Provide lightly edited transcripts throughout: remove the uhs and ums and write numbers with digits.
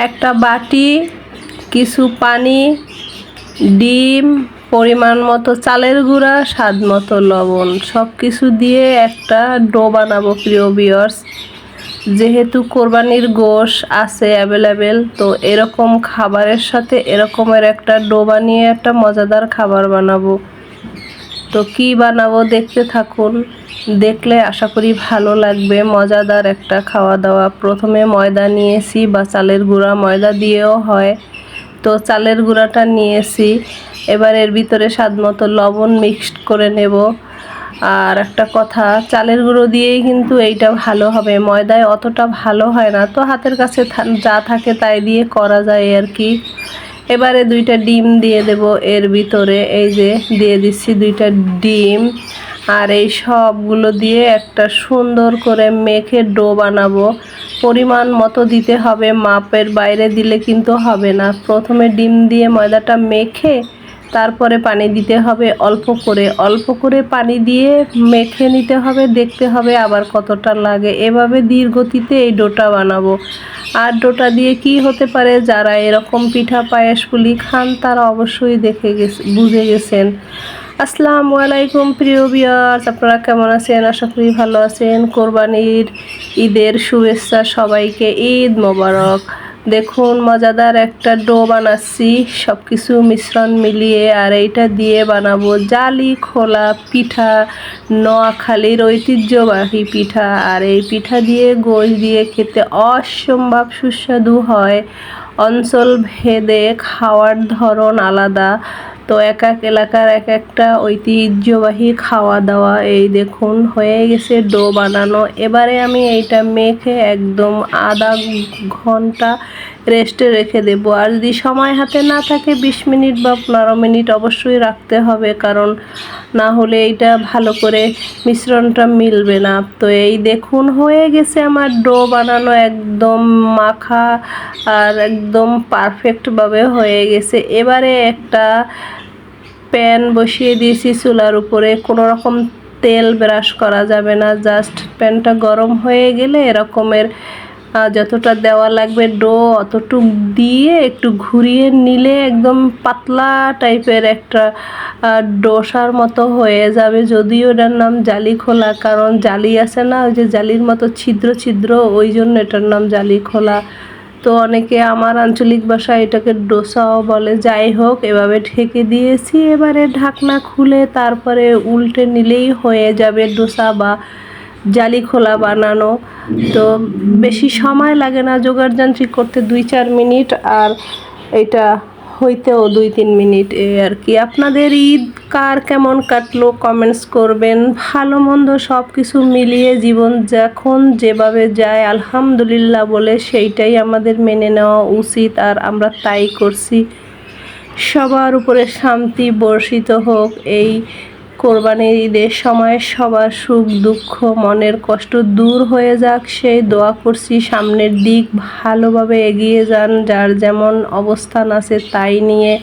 একটা বাটি, কিছু পানি, ডিম, পরিমাণ মতো চালের গুঁড়া, স্বাদ মতো লবণ, সব কিছু দিয়ে একটা ডো বানাবো প্রিয় ভিউয়ার্স। যেহেতু কোরবানির গোশ আছে অ্যাভেলেবেল, তো এরকম খাবারের সাথে এরকমের একটা ডো বানিয়ে একটা মজাদার খাবার বানাবো। তো কি বানাবো দেখতে থাকুন, দেখলে আশা করি ভালো লাগবে। মজাদার একটা খাওয়া দাওয়া। প্রথমে ময়দা নিয়েছি, বা চালের গুঁড়া, ময়দা দিয়েও হয়। তো চালের গুঁড়াটা নিয়েছি, এবার এর ভিতরে স্বাদ মতো লবণ মিক্সড করে নেব। আর একটা কথা, চালের গুঁড়ো দিয়েই কিন্তু এইটা ভালো হবে, ময়দায় অতটা ভালো হয় না। তো হাতের কাছে যা থাকে তাই দিয়ে করা যায় আর কি। এবারে 2টা ডিম দিয়ে দেব এর ভিতরে, এই যে দিয়ে দিচ্ছি 2টা ডিম। আর এই সবগুলো দিয়ে একটা সুন্দর করে মেখে ডো বানাবো। পরিমাণ মতো দিতে হবে, মাপের বাইরে দিলে কিন্তু হবে না। প্রথমে ডিম দিয়ে ময়দাটা মেখে তারপরে পানি দিতে হবে অল্প করে, অল্প করে পানি দিয়ে মেখে নিতে হবে, দেখতে হবে আবার কতটা লাগে। এভাবে ধীর গতিতে এই ডোটা বানাবো। আর ডোটা দিয়ে কি হতে পারে, যারা এরকম পিঠা পায়েস পুলি খান তারা অবশ্যই বুঝে গেছেন। আসসালামু আলাইকুম প্রিয় ভিউয়ার্স, আপনারা কেমন আছেন? আশা করি ভালো আছেন। কোরবানির ঈদের শুভেচ্ছা সবাইকে, ঈদ মোবারক। দেখুন মজাদার একটা ডো বানাচ্ছি সব কিছু মিশ্রণ মিলিয়ে। আর এইটা দিয়ে বানাবো জালি খোলা পিঠা, নোয়াখালীর ঐতিহ্যবাহী পিঠা। আর এই পিঠা দিয়ে গোশ দিয়ে খেতে অসম্ভব সুস্বাদু হয়। অঞ্চল ভেদে খাওয়ার ধরন আলাদা, তো এক এক এলাকার এক একটা ঐতিহ্যবাহী খাওয়া দাওয়া। এই দেখুন হয়ে গেছে ডো বানানো। এবারে আমি এইটা মেখে একদম আধা ঘন্টা রেস্টে রেখে দেব। আর যদি সময় হাতে না থাকে 20 মিনিট বা 15 মিনিট অবশ্যই রাখতে হবে, কারণ না হলে এইটা ভালো করে মিশ্রণটা মিলবে না। তো এই দেখুন হয়ে গেছে আমার ডো বানানো, একদম মাখা আর একদম পারফেক্টভাবে হয়ে গেছে। এবারে একটা প্যান বসিয়ে দিয়েছি চুলার উপরে, কোনো রকম তেল ব্রাশ করা যাবে না। জাস্ট প্যানটা গরম হয়ে গেলে এরকমের যতটা দেওয়া লাগবে ডো অতটুক দিয়ে একটু ঘুরিয়ে নিলে একদম পাতলা টাইপের একটা ডোসার মতো হয়ে যাবে। যদিও এটার নাম জালি খোলা, কারণ জালি আছে না, ওই যে জালির মতো ছিদ্র ছিদ্র, ওই জন্য এটার নাম জালি খোলা। তো অনেকে আমার আঞ্চলিক ভাষায় এটাকে ডোসাও বলে। যাই হোক, এভাবে ঢেকে দিয়েছি। এবারে ঢাকনা খুলে তারপরে উল্টে নিলেই হয়ে যাবে ডোসা বা জালি খোলা বানানো। তো বেশি সময় লাগে না, যোগাড়যন্ত্রী করতে 2-4 মিনিট, আর এটা হইতেও 2-3 মিনিট, এই আর কি। আপনাদের ঈদ কার কেমন কাটলো কমেন্টস করবেন। ভালো মন্দ সব কিছু মিলিয়ে জীবন যখন যেভাবে যায় আলহামদুলিল্লাহ বলে সেইটাই আমাদের মেনে নেওয়া উচিত, আর আমরা তাই করছি। সবার উপরে শান্তি বর্ষিত হোক এই কোরবানির ঈদের সময়, সবার সুখ দুঃখ মনের কষ্ট দূর হয়ে যাক সেই দোয়া করছি। সামনের দিক ভালোভাবে এগিয়ে যান, যার যেমন অবস্থান আছে তাই নিয়ে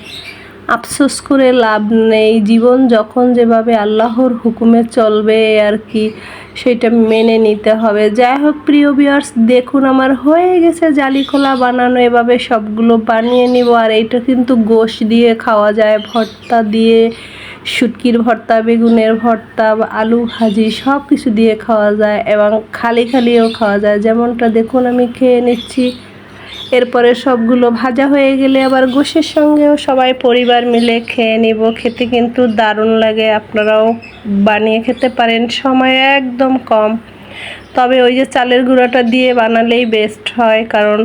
আফসোস করে লাভ নেই। জীবন যখন যেভাবে আল্লাহর হুকুমে চলবে আর কি, সেটা মেনে নিতে হবে। যাই হোক প্রিয় ভিউয়ার্স, দেখুন আমার হয়ে গেছে জালি খোলা বানানো। এভাবে সবগুলো বানিয়ে নিব। আর এইটা কিন্তু গোশ দিয়ে খাওয়া যায়, ভর্তা দিয়ে, শুটকির ভর্তা, বেগুনের ভর্তা, আলু ভাজি সব কিছু দিয়ে খাওয়া যায়, এবং খালি খালিও খাওয়া যায়। যেমনটা দেখুন আমি খেয়ে নিচ্ছি। এরপরে সবগুলো ভাজা হয়ে গেলে আবার গোশের সঙ্গেও সবাই পরিবার মিলে খেয়ে নিব। খেতে কিন্তু দারুণ লাগে, আপনারাও বানিয়ে খেতে পারেন, সময় একদম কম। তবে ওই যে চালের গুঁড়াটা দিয়ে বানালেই বেস্ট হয়, কারণ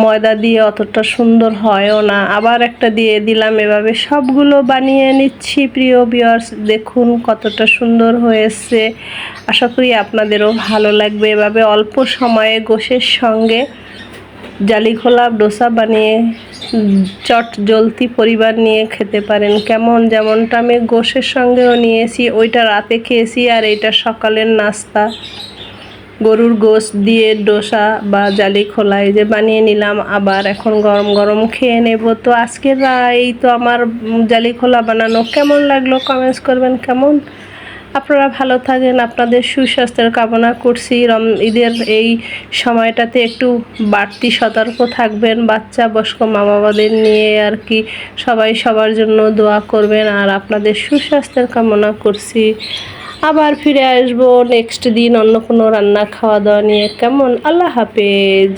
ময়দা দিয়ে অতটা সুন্দর হয়ও না। আবার একটা দিয়ে দিলাম। এভাবে সবগুলো বানিয়ে নিচ্ছি প্রিয় ভিউয়ার্স। দেখুন কতটা সুন্দর হয়েছে, আশা করি আপনাদেরও ভালো লাগবে। এভাবে অল্প সময়ে গোশের সঙ্গে জালি খোলা ডোসা বানিয়ে চট জলদি পরিবার নিয়ে খেতে পারেন। কেমন, যেমনটা আমি গোশের সঙ্গেও নিয়েছি, ওইটা রাতে খেয়েছি, আর এইটা সকালের নাস্তা। গরুর গোশ দিয়ে ডোসা বা জালি খোলা এই যে বানিয়ে নিলাম, আবার এখন গরম গরম খেয়ে নেব। তো আজকের এই তো আমার জালি খোলা বানানো। কেমন লাগলো কমেন্টস করবেন। কেমন আপনারা ভালো থাকেন, আপনাদের সুস্বাস্থ্যের কামনা করছি। ঈদের এই সময়টাতে একটু বাড়তি সতর্ক থাকবেন, বাচ্চা বয়স্ক মা বাবাদের নিয়ে আর কি। সবাই সবার জন্য দোয়া করবেন, আর আপনাদের সুস্বাস্থ্যের কামনা করছি। আবার ফিরে আসবো নেক্সট দিন অন্য কোনো রান্না খাওয়া দাওয়া নিয়ে। কেমন? আল্লাহ হাফেজ।